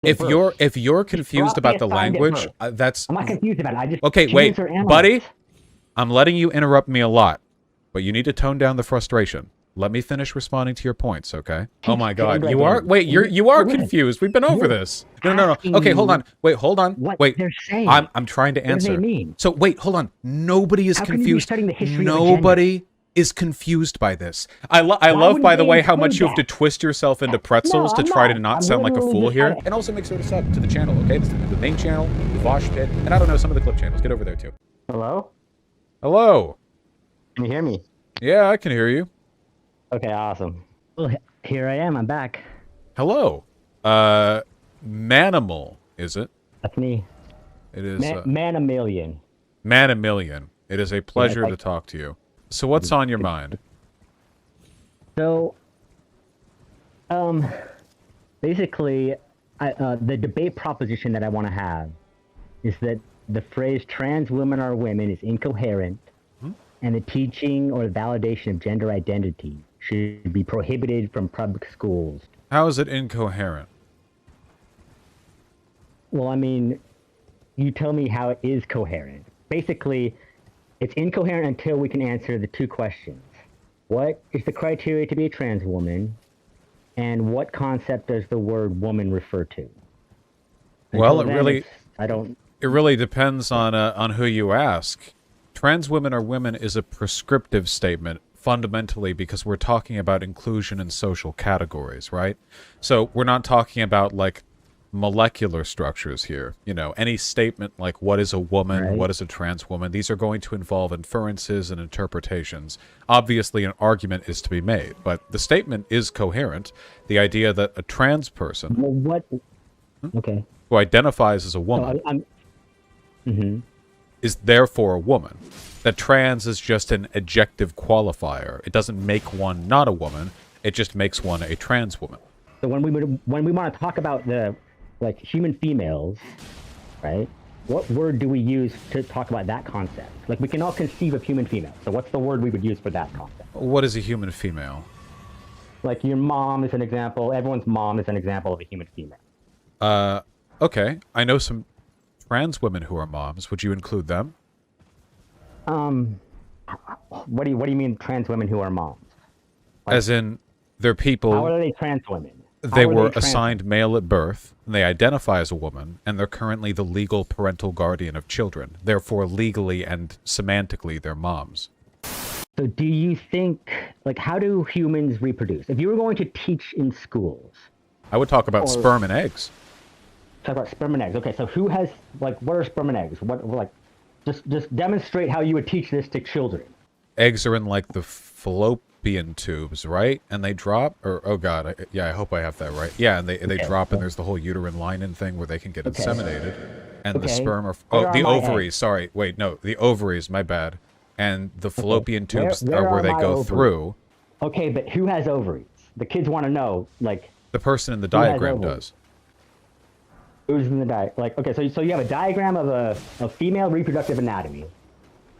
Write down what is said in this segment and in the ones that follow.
If you're confused about the language, that's... I'm not confused about it. I just... Okay, wait, buddy. I'm letting you interrupt me a lot, but you need to tone down the frustration. Let me finish responding to your points, okay? Oh my God, you are... Wait, you are confused. We've been over this. No. Okay, hold on. Wait, hold on. Wait, they're saying. I'm trying to answer. What do they mean? So wait, hold on. Nobody is confused. Nobody is confused by this. I love, by the way, how much you have to twist yourself into pretzels to try to not sound like a fool here. And also make sure to sub to the channel, okay? This is the main channel, the Vaush pit, and I don't know, some of the clip channels. Get over there too. Hello? Hello. Can you hear me? Yeah, I can hear you. Okay, awesome. Well, here I am. I'm back. Hello. Manimal, is it? That's me. It is. Man-a-million. Man-a-million. It is a pleasure to talk to you. So what's on your mind? So, basically, the debate proposition that I want to have is that the phrase trans women are women is incoherent, and the teaching or the validation of gender identity should be prohibited from public schools. How is it incoherent? Well, I mean, you tell me how it is coherent. Basically, it's incoherent until we can answer the two questions. What is the criteria to be a trans woman? And what concept does the word woman refer to? Well, it really depends on who you ask. Trans women are women is a prescriptive statement, fundamentally, because we're talking about inclusion in social categories, right? So we're not talking about, like, molecular structures here. You know, any statement like what is a woman, right, what is a trans woman, these are going to involve inferences and interpretations. Obviously an argument is to be made, but the statement is coherent. The idea that a trans person who identifies as a woman is therefore a woman. That trans is just an adjective qualifier. It doesn't make one not a woman, it just makes one a trans woman. So when we want to talk about the human females, right? What word do we use to talk about that concept? Like, we can all conceive of human females. So what's the word we would use for that concept? What is a human female? Like, your mom is an example. Everyone's mom is an example of a human female. Okay. I know some trans women who are moms. Would you include them? What do you mean trans women who are moms? Like, as in, they're people... How are they trans women? They were assigned male at birth, and they identify as a woman, and they're currently the legal parental guardian of children. Therefore, legally and semantically, they're moms. So do you think, like, how do humans reproduce? If you were going to teach in schools... I would talk about sperm and eggs. Talk about sperm and eggs. Okay, so who has, like, what are sperm and eggs? Just demonstrate how you would teach this to children. Eggs are in, like, the fallopian tubes, right? And they drop, or, oh god, I hope I have that right. Yeah, and they drop, and there's the whole uterine lining thing where they can get inseminated. And the sperm are... Oh, the ovaries, sorry. Wait, no, the ovaries, my bad. And the fallopian tubes are where they go through. Okay, but who has ovaries? The kids want to know, like... The person in the diagram does. Who's in the diagram? Like, okay, so you have a diagram of a female reproductive anatomy.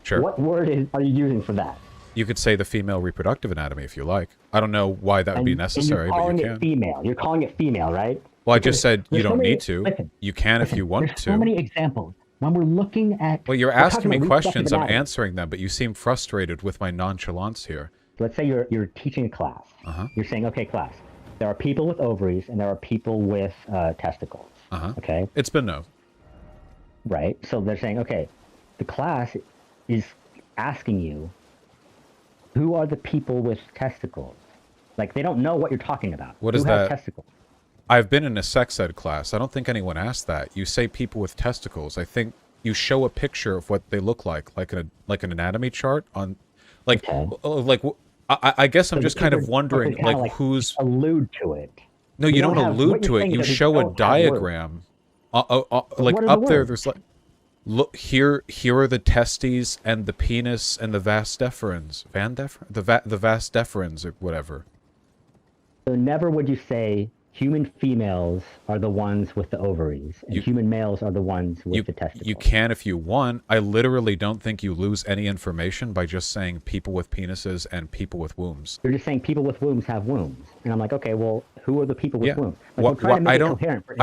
Sure. What word are you using for that? You could say the female reproductive anatomy if you like. I don't know why that would be necessary, but you can. You're calling it female. You're calling it female, right? Well, I just said you don't need to. Listen, you can if you want to. There's so many examples. When we're looking at... Well, you're asking me questions, I'm answering them, but you seem frustrated with my nonchalance here. Let's say you're teaching a class. You're saying, okay, class, there are people with ovaries and there are people with testicles. Okay? It's been known. Right. So they're saying, okay, the class is asking you, who are the people with testicles? Like, they don't know what you're talking about. What is that? Who has testicles? I've been in a sex ed class. I don't think anyone asked that. You say people with testicles. I think you show a picture of what they look like an anatomy chart on, like, I guess I'm just kind of wondering, like who's... Allude to it. No, you don't allude to it. You show a diagram. Like, up there, there's like... Look, here are the testes and the penis and the vas deferens. The vas deferens or whatever. So never would you say human females are the ones with the ovaries, and human males are the ones with the testicles. You can if you want. I literally don't think you lose any information by just saying people with penises and people with wombs. You're just saying people with wombs have wombs. And I'm like, okay, well, who are the people with wombs? Like, Well, we're trying to make I it don't. coherent for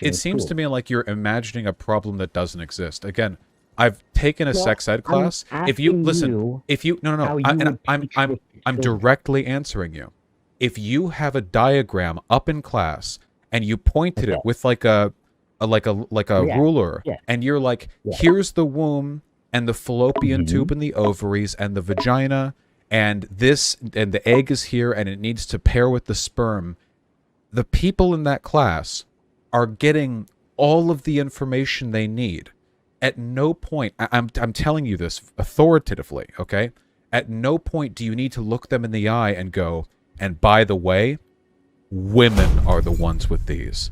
It seems to me like you're imagining a problem that doesn't exist. Again, I've taken a sex ed class. If you listen, if you no, I'm directly answering you. If you have a diagram up in class and you pointed it with like a ruler, and you're like, here's the womb and the fallopian tube and the ovaries and the vagina, and this and the egg is here and it needs to pair with the sperm. The people in that class are getting all of the information they need. At no point, I'm telling you this authoritatively, okay? At no point do you need to look them in the eye and go, and by the way, women are the ones with these.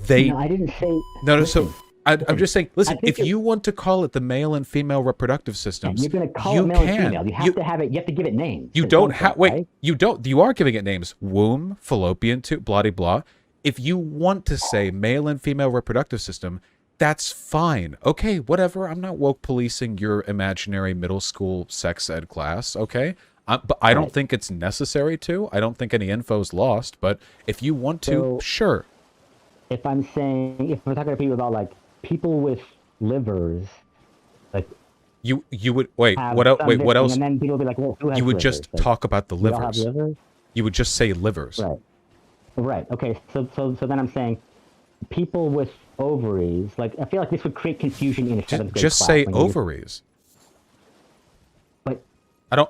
No, I didn't say... No, so I'm just saying, listen, if you want to call it the male and female reproductive systems, you're going to call it male and female. You have to have it, you have to give it names. You don't have, wait, right? You are giving it names. Womb, fallopian tube, blah, blah, blah. If you want to say male and female reproductive system, that's fine. Okay, whatever. I'm not woke policing your imaginary middle school sex ed class, okay? But I don't think it's necessary to. I don't think any info is lost. But if you want to, sure. If I'm saying, if we're talking to people about like people with livers, like you would wait. What else? Wait, what else? And then people will be like, well, who has you would livers? just talk about the livers. Have livers. You would just say livers. Right. Right. Okay. So then I'm saying people with ovaries. Like I feel like this would create confusion in a seventh grade just class. say ovaries. But I don't.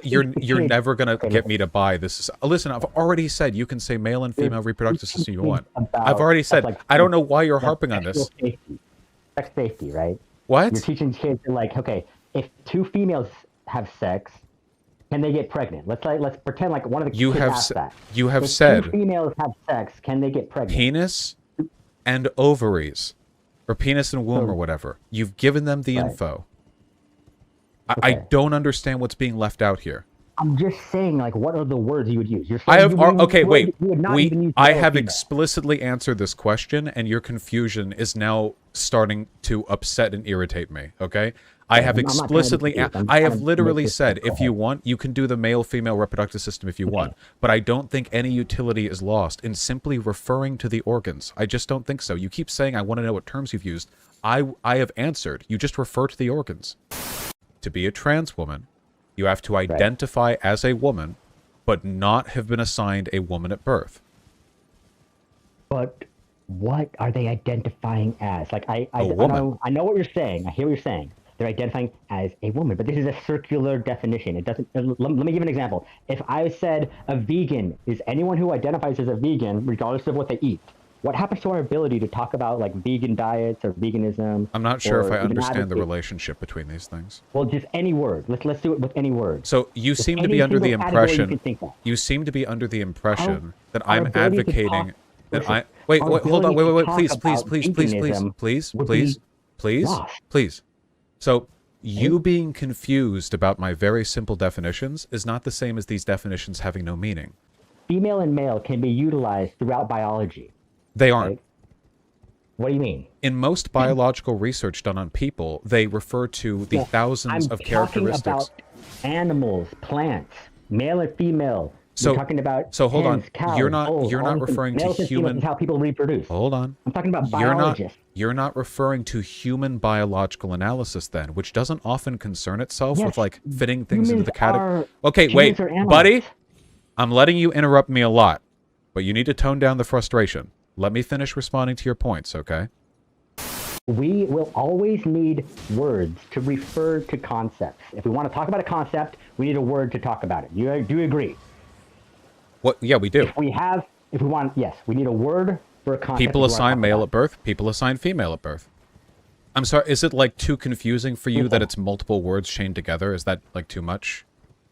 You're never gonna get me to buy this. Listen, I've already said you can say male and female reproductive system you want. I've already said. Like, I don't know why you're harping on this. Sex safety, right? What? You're teaching kids like, okay, if two females have sex, can they get pregnant? Let's pretend like one of the kids asked that. You have if said two females have sex, can they get pregnant? Penis and ovaries, or penis and womb, or whatever. You've given them the info. I don't understand what's being left out here. I'm just saying, like, what are the words you would use? You're saying I have explicitly answered this question, and your confusion is now starting to upset and irritate me, okay? I have explicitly, I have literally said, if you want, you can do the male-female reproductive system if you want, but I don't think any utility is lost in simply referring to the organs. I just don't think so. You keep saying, I want to know what terms you've used. I have answered. You just refer to the organs. To be a trans woman, you have to identify as a woman, but not have been assigned a woman at birth. But what are they identifying as? Like, I know what you're saying. I hear what you're saying. They're identifying as a woman, but this is a circular definition. It doesn't. Let me give an example. If I said a vegan is anyone who identifies as a vegan, regardless of what they eat, what happens to our ability to talk about like vegan diets or veganism? I'm not sure if I understand the relationship between these things. Well, just any word. Let's do it with any word. So you seem to be under the impression. You seem to be under the impression that I'm advocating that I. Wait, hold on. Wait. Please. So you being confused about my very simple definitions is not the same as these definitions having no meaning. Female and male can be utilized throughout biology. They aren't. Right? What do you mean? In most biological research done on people, they refer to the thousands of characteristics. I'm talking about animals, plants, male and female. So, we're talking about hold hens, on. Cows, you're not referring to human. Is how people reproduce. Hold on. I'm talking about biologists. You're not referring to human biological analysis then, which doesn't often concern itself with like fitting things into the category. Okay, wait, buddy. I'm letting you interrupt me a lot, but you need to tone down the frustration. Let me finish responding to your points, okay? We will always need words to refer to concepts. If we want to talk about a concept, we need a word to talk about it. Do you agree? What? Yeah, we do. We need a word for a concept. People assign male at birth. People assign female at birth. I'm sorry, is it like too confusing for you that it's multiple words chained together? Is that like too much?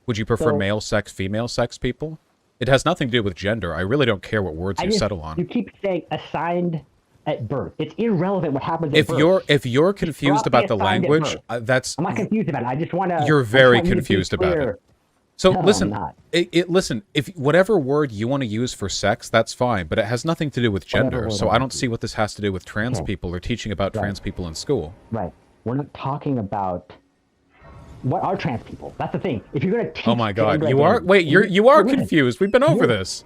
Would you prefer male sex, female sex people? It has nothing to do with gender. I really don't care what words you settle on. You keep saying assigned at birth. It's irrelevant what happens at birth. If you're confused about the language, that's... I'm not confused about it. I just want to... You're very confused about it. So No, listen, I'm not. listen, if whatever word you want to use for sex, that's fine, but it has nothing to do with gender. So I don't see what this has to do with trans people or teaching about trans people in school. Right. We're not talking about what are trans people. That's the thing. If you're going to teach Oh my God, gender you are identity, wait, you are confused. We've been over this.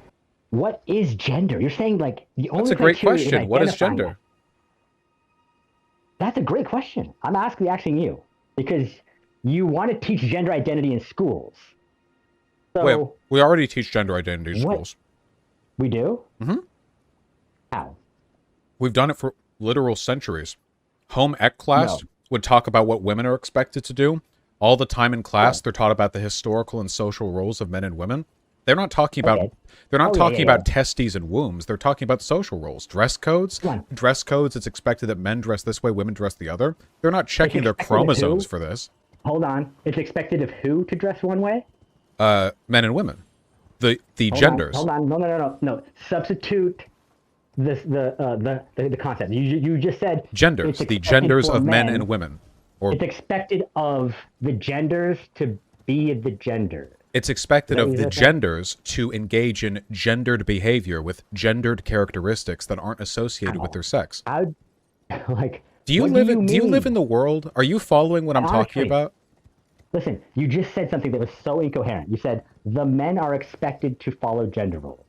What is gender? You're saying like the only That's a great criteria question. What is identifying gender? That's a great question. I'm asking you because you want to teach gender identity in schools. So Wait, we already teach gender identity in schools. We do? Mm-hmm. How? We've done it for literal centuries. Home ec class would talk about what women are expected to do. All the time in class, they're taught about the historical and social roles of men and women. They're not talking about about testes and wombs. They're talking about social roles, dress codes. Dress codes. It's expected that men dress this way, women dress the other. They're not checking their chromosomes for this. Hold on. It's expected of who to dress one way? Men and women. The genders. Hold on. No. Substitute the concept. You just said genders. The genders of men and women. Or it's expected of the genders to be the gender. It's expected of the genders to engage in gendered behavior with gendered characteristics that aren't associated with their sex. Do you live in the world? Are you following what I'm talking about? Listen, you just said something that was so incoherent. You said the men are expected to follow gender roles.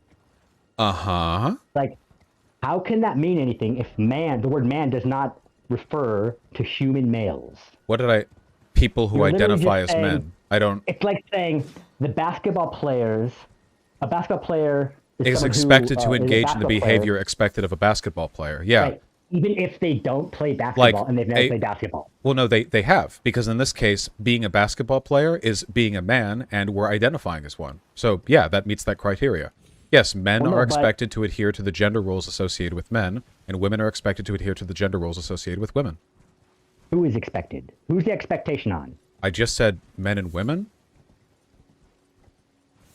Uh-huh. Like, how can that mean anything if the word man does not refer to human males? People who identify as men. It's like saying a basketball player is expected to engage in the behavior expected of a basketball player. Yeah. Right. Even if they don't play basketball and they've never played basketball. Well, no, they have. Because in this case, being a basketball player is being a man, and we're identifying as one. So, yeah, that meets that criteria. Yes, men are expected to adhere to the gender roles associated with men, and women are expected to adhere to the gender roles associated with women. Who is expected? Who's the expectation on? I just said men and women.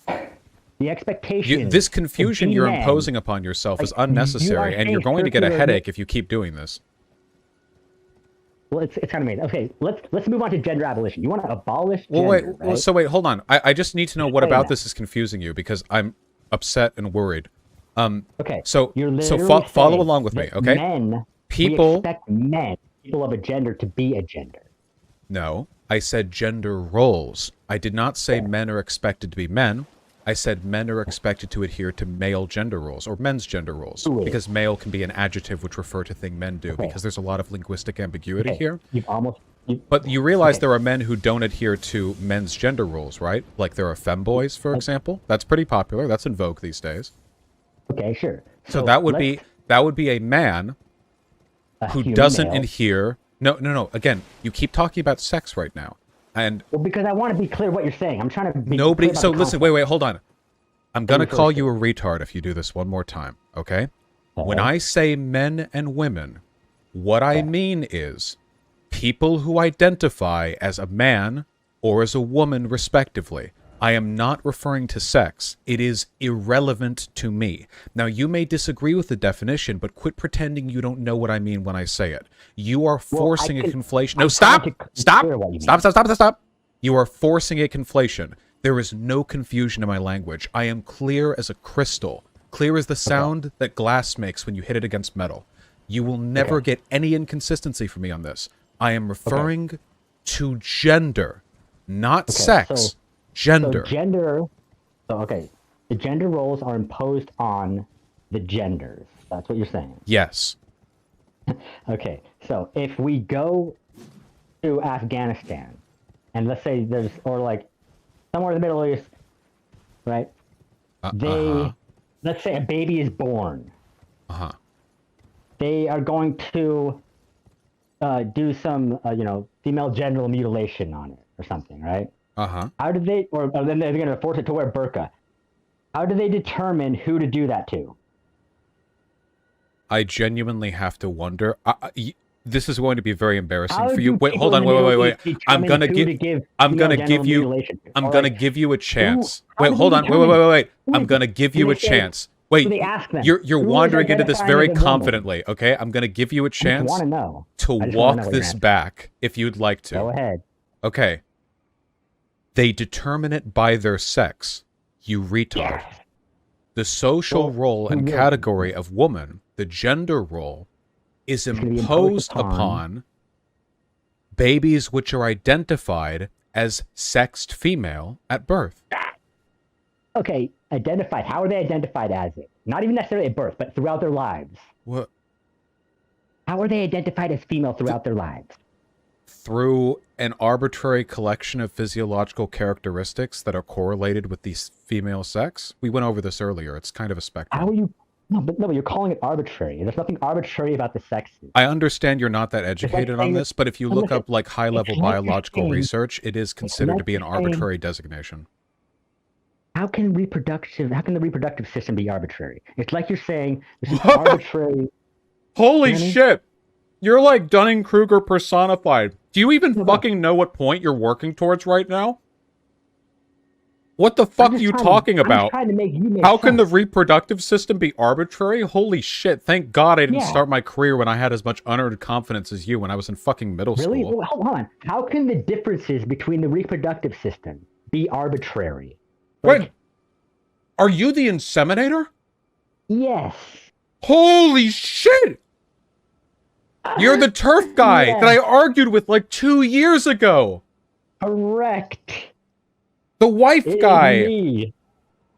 The expectation. This confusion you're imposing upon yourself is unnecessary, and you're going to get a headache if you keep doing this. Well, it's kind of made. Okay, let's move on to gender abolition. You want to abolish gender, Well, wait, hold on. I just need to know what about this is confusing you, because I'm upset and worried. Okay. So follow along with me, okay? We expect people of a gender to be a gender. No, I said gender roles. I did not say men are expected to be men. I said men are expected to adhere to male gender roles or men's gender roles, because male can be an adjective which refer to thing men do, because there's a lot of linguistic ambiguity here. But you realize there are men who don't adhere to men's gender roles, right? Like there are femboys, for example. That's pretty popular. That's in vogue these days. Okay, sure. So that would be a man who doesn't adhere. No. Again, you keep talking about sex right now. And because I want to be clear what you're saying. I'm trying to be nobody. So listen, wait, hold on. I'm gonna call you a retard if you do this one more time, okay? When I say men and women, what I mean is people who identify as a man or as a woman, respectively. I am not referring to sex. It is irrelevant to me. Now, you may disagree with the definition, but quit pretending you don't know what I mean when I say it. You are forcing a conflation. No, stop! Stop! You are forcing a conflation. There is no confusion in my language. I am clear as a crystal. Clear as the sound that glass makes when you hit it against metal. You will never get any inconsistency from me on this. I am referring to gender, not sex. Gender. The gender roles are imposed on the genders. That's what you're saying. Yes. Okay, so if we go to Afghanistan, and let's say somewhere in the Middle East, right? Let's say a baby is born. They are going to do some, female genital mutilation on it or something, right? How do they, or then they're going to force it to wear burqa. How do they determine who to do that to? I genuinely have to wonder. This is going to be very embarrassing for you. Wait, hold on. Wait. I'm gonna give you a chance. Wait, hold on. Wait. I'm gonna give you a chance. Wait, you're wandering into this very confidently. Okay, I'm gonna give you a chance to walk this back if you'd like to. Go ahead. Okay. They determine it by their sex. You retard. Yes. The social role and category of woman, the gender role, is imposed upon babies which are identified as sexed female at birth. Okay, identified. How are they identified as it? Not even necessarily at birth, but throughout their lives. What? How are they identified as female throughout their lives? Through an arbitrary collection of physiological characteristics that are correlated with the female sex. We went over this earlier. It's kind of a spectrum. How are you? No, but you're calling it arbitrary. There's nothing arbitrary about the sexes. I understand you're not that educated on this, but if you look up like high-level biological research, it is considered to be an arbitrary designation. How can the reproductive system be arbitrary? It's like you're saying this is arbitrary. Holy shit! You're like Dunning-Kruger personified. Do you even fucking know what point you're working towards right now? What the fuck are you talking about? How can the reproductive system be arbitrary? Holy shit, thank God I didn't start my career when I had as much unearned confidence as you when I was in fucking middle school. Really? Well, hold on. How can the differences between the reproductive system be arbitrary? Like, wait, are you the Inseminator? Yes. Holy shit! You're the turf guy that I argued with like 2 years ago. Correct. The wife guy. Me.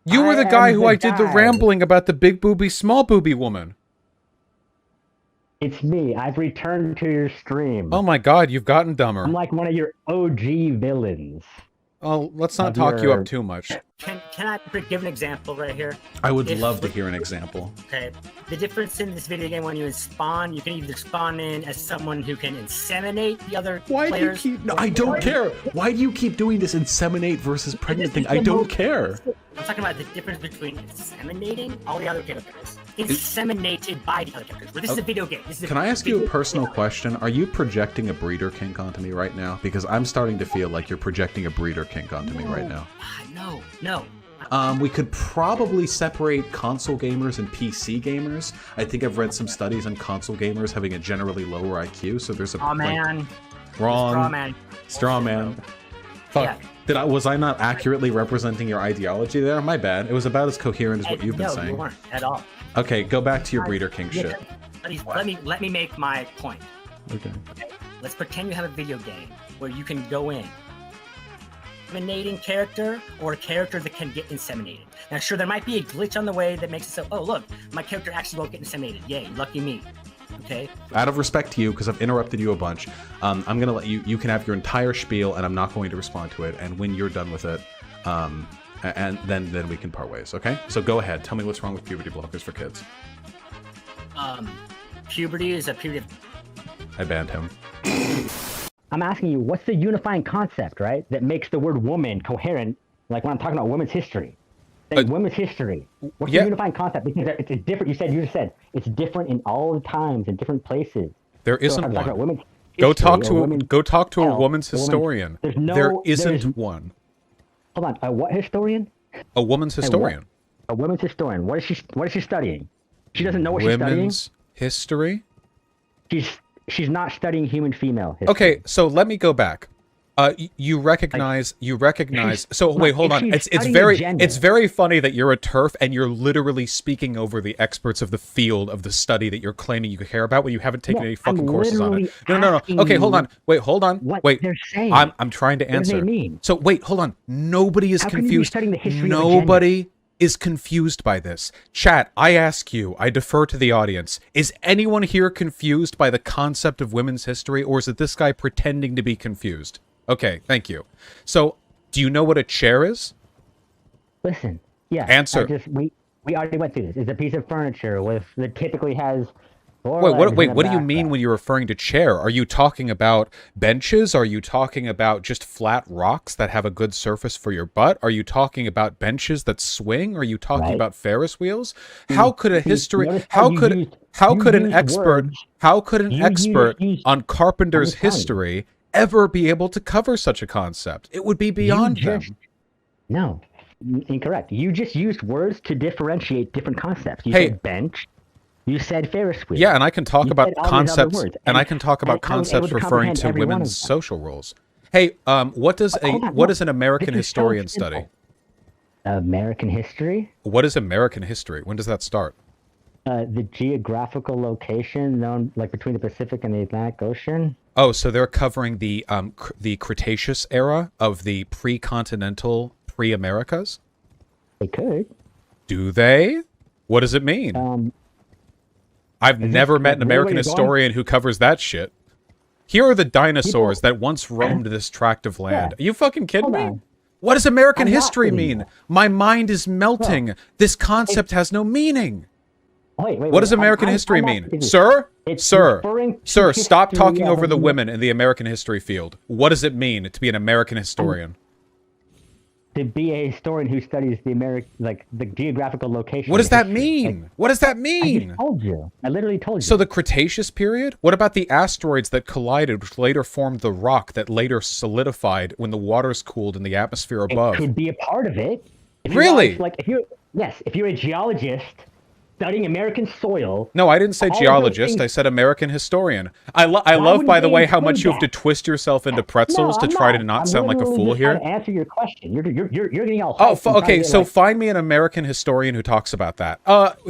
You were the guy who I did the rambling about the big booby, small booby woman. It's me. I've returned to your stream. Oh my God, you've gotten dumber. I'm like one of your OG villains. Oh, let's not talk you up too much. Can I give an example right here? I would love to hear an example. Okay. The difference in this video game when you spawn, you can either spawn in as someone who can inseminate the other players. No, I don't care. Why do you keep doing this inseminate versus pregnant thing? I don't care. I'm talking about the difference between inseminating all the other characters. Inseminated by the other characters. This is a video game. Can I ask you a personal question? Are you projecting a breeder kink onto me right now? Because I'm starting to feel like you're projecting a breeder kink onto me right now. No. We could probably separate console gamers and PC gamers. I think I've read some studies on console gamers having a generally lower IQ, so there's a... Aw, man. Wrong. Straw man. Straw man. Fuck. Yeah. Was I not accurately representing your ideology there? My bad. It was about as coherent as what you've been saying. No, you weren't at all. Okay, go back to your breeder kink shit. Let me make my point. Okay. Let's pretend you have a video game where you can go in, inseminating character or a character that can get inseminated. Now, sure, there might be a glitch on the way that makes it so, oh, look, my character actually won't get inseminated. Yay, lucky me. Okay. Out of respect to you, because I've interrupted you a bunch, I'm going to let you can have your entire spiel, and I'm not going to respond to it. And when you're done with it, and then we can part ways, okay? So go ahead. Tell me what's wrong with puberty blockers for kids. Puberty is a period of... I banned him. I'm asking you, what's the unifying concept, right, that makes the word woman coherent, like when I'm talking about women's history? Women's history. What's the unifying concept? Because it's different. You just said it's different in all the times and different places. There isn't one. Go talk to a woman's historian. There isn't one. Hold on. A what historian? A woman's historian. A woman's historian. What is she studying? She doesn't know what she's studying. Women's history. She's not studying human female history. Okay, so let me go back. You recognize. So wait, hold on. It's very funny that you're a TERF and you're literally speaking over the experts of the field of the study that you're claiming you care about when you haven't taken any fucking courses on it. No. Okay, hold on. Wait, hold on. Wait. I'm trying to answer. What do they mean? So wait, hold on. Nobody is confused. Nobody is confused by this. Chat, I ask you, I defer to the audience. Is anyone here confused by the concept of women's history, or is it this guy pretending to be confused? Okay, thank you. So, do you know what a chair is? Listen, yeah. Answer. We already went through this. It's a piece of furniture that typically has Wait, what do you mean when you're referring to chair? Are you talking about benches? Are you talking about just flat rocks that have a good surface for your butt? Are you talking about benches that swing? Are you talking about Ferris wheels? How could a history how could an expert on Carpenter's history ever be able to cover such a concept? It would be beyond them. No, incorrect. You just used words to differentiate different concepts. You said bench. You said Ferris wheel. Yeah, and I can talk about concepts, and I can talk about concepts referring to women's social roles. Hey, what does an American This is so historian simple. study? American history? What is American history? When does that start? The geographical location known like between the Pacific and the Atlantic Ocean. Oh, so they're covering the Cretaceous era of the pre-continental pre-Americas? They could. Do they? What does it mean? I've never met an American historian who covers that shit. Here are the dinosaurs that once roamed this tract of land. Are you fucking kidding me? What does American history mean? My mind is melting. This concept has no meaning. Wait, What does American history mean? Sir? Sir, stop talking over the women in the American history field. What does it mean to be an American historian? To be a historian who studies the the geographical location. What does that mean? What does that I mean? just told you. I literally told you. So the Cretaceous period? What about the asteroids that collided, which later formed the rock that later solidified when the waters cooled in the atmosphere above? It could be a part of it. Really? If you're a geologist studying American soil. No, I didn't say geologist. I said American historian. I love, by the way, how much you have to twist yourself into pretzels to try to not sound like a fool here. To answer your question. You're getting all. Oh, okay. So find me an American historian who talks about that.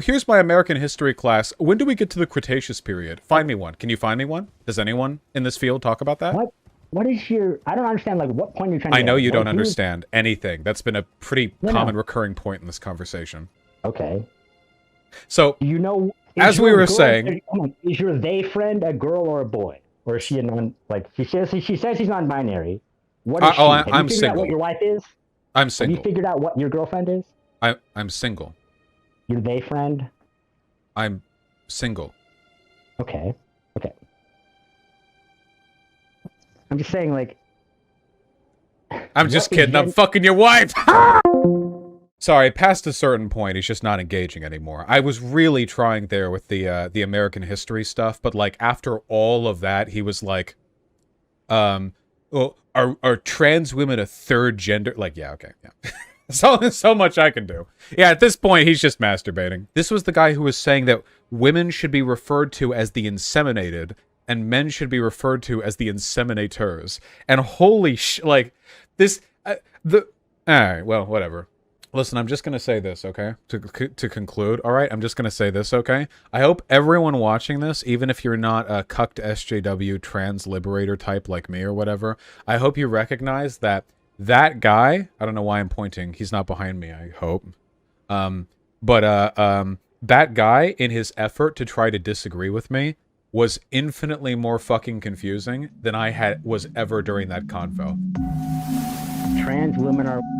Here's my American history class. When do we get to the Cretaceous period? Find me one. Can you find me one? Does anyone in this field talk about that? What is your? I don't understand. Like, what point you're trying to. I know you don't understand anything. That's been a pretty common recurring point in this conversation. Okay. So, you know, as we were saying, is your they friend a girl or a boy, or is she a non? Like she says she's non-binary. What is she? I'm single. Out what your wife is? I'm single. Have you figured out what your girlfriend is? I'm single. Your they friend? I'm single. Okay. I'm just saying, like. I'm just kidding. I'm fucking your wife. Sorry, past a certain point, he's just not engaging anymore. I was really trying there with the American history stuff, but like after all of that, he was like, well, are trans women a third gender? Like, yeah, okay, yeah. So much I can do. Yeah, at this point, he's just masturbating. This was the guy who was saying that women should be referred to as the inseminated, and men should be referred to as the inseminators. And holy like, this, all right, well, whatever. Listen, I'm just going to say this, okay? To conclude, all right? I'm just going to say this, okay? I hope everyone watching this, even if you're not a cucked SJW trans liberator type like me or whatever, I hope you recognize that that guy, I don't know why I'm pointing, he's not behind me, I hope. That guy, in his effort to try to disagree with me, was infinitely more fucking confusing than I was ever during that convo. Trans women are women.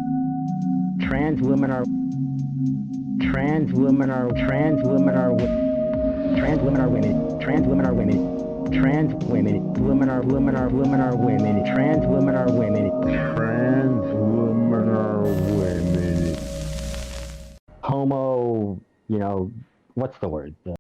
Trans women are women. Trans women are women. Trans women are women. Trans women are women. Trans women are women. Trans women are women. Homo, what's the word?